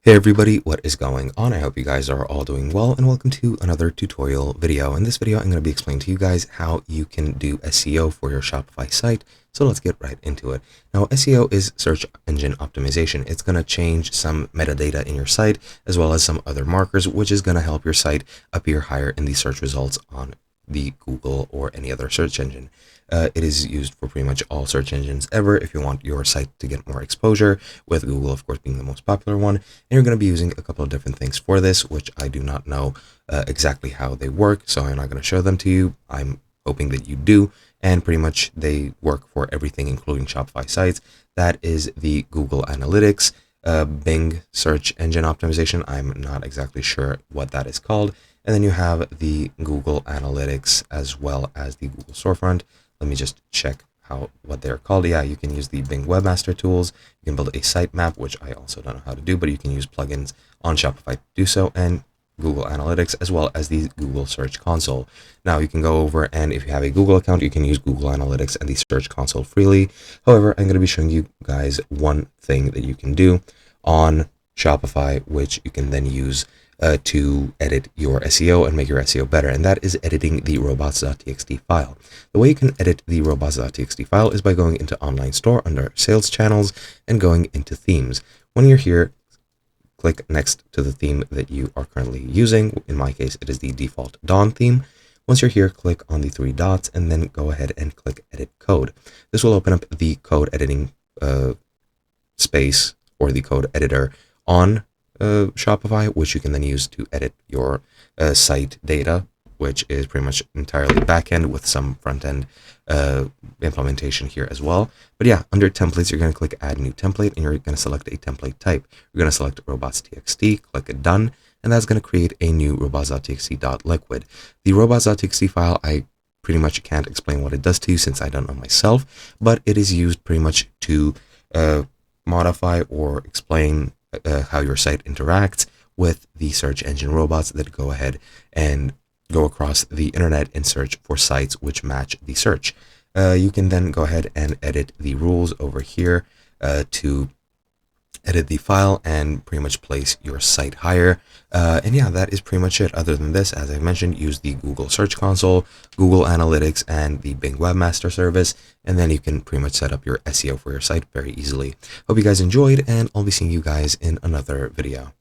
Hey everybody, what is going on? I hope you guys are all doing well, and welcome to another tutorial video. In this video, I'm going to be explaining to you guys how you can do SEO for your Shopify site. So let's get right into it. Now, SEO is search engine optimization. It's going to change some metadata in your site, as well as some other markers, which is going to help your site appear higher in the search results on the Google or any other search engine. It is used for pretty much all search engines ever if you want your site to get more exposure, with Google, of course, being the most popular one. And you're going to be using a couple of different things for this, which I do not know exactly how they work, so I'm not going to show them to you. I'm hoping that you do, and pretty much they work for everything, including Shopify sites. That is the Google Analytics, Bing search engine optimization. I'm not exactly sure what that is called. And then you have the Google Analytics as well as the Google Storefront. Let me just check what they're called. Yeah, you can use the Bing Webmaster Tools. You can build a sitemap, which I also don't know how to do, but you can use plugins on Shopify to do so, and Google Analytics, as well as the Google Search Console. Now, you can go over, and if you have a Google account, you can use Google Analytics and the Search Console freely. However, I'm going to be showing you guys one thing that you can do on Shopify, which you can then use to edit your SEO and make your SEO better, and that is editing the robots.txt file. The way you can edit the robots.txt file is by going into Online Store under Sales Channels and going into Themes. When you're here, click next to the theme that you are currently using. In my case, it is the default Dawn theme. Once you're here, click on the three dots and then go ahead and click Edit Code. This will open up the code editing space, or the code editor on Shopify, which you can then use to edit your site data, which is pretty much entirely backend with some front-end implementation here as well. But yeah, under templates, you're going to click Add New Template, and you're going to select a template type. You're going to select robots.txt, click Done, and that's going to create a new robots.txt.liquid. The robots.txt file, I pretty much can't explain what it does to you since I don't know myself, but it is used pretty much to modify or explain how your site interacts with the search engine robots that go ahead and go across the internet and search for sites which match the search. You can then go ahead and edit the rules over here to edit the file and pretty much place your site higher. And yeah, that is pretty much it. Other than this, as I mentioned, use the Google Search Console, Google Analytics, and the Bing Webmaster Service, and then you can pretty much set up your SEO for your site very easily. Hope you guys enjoyed, and I'll be seeing you guys in another video.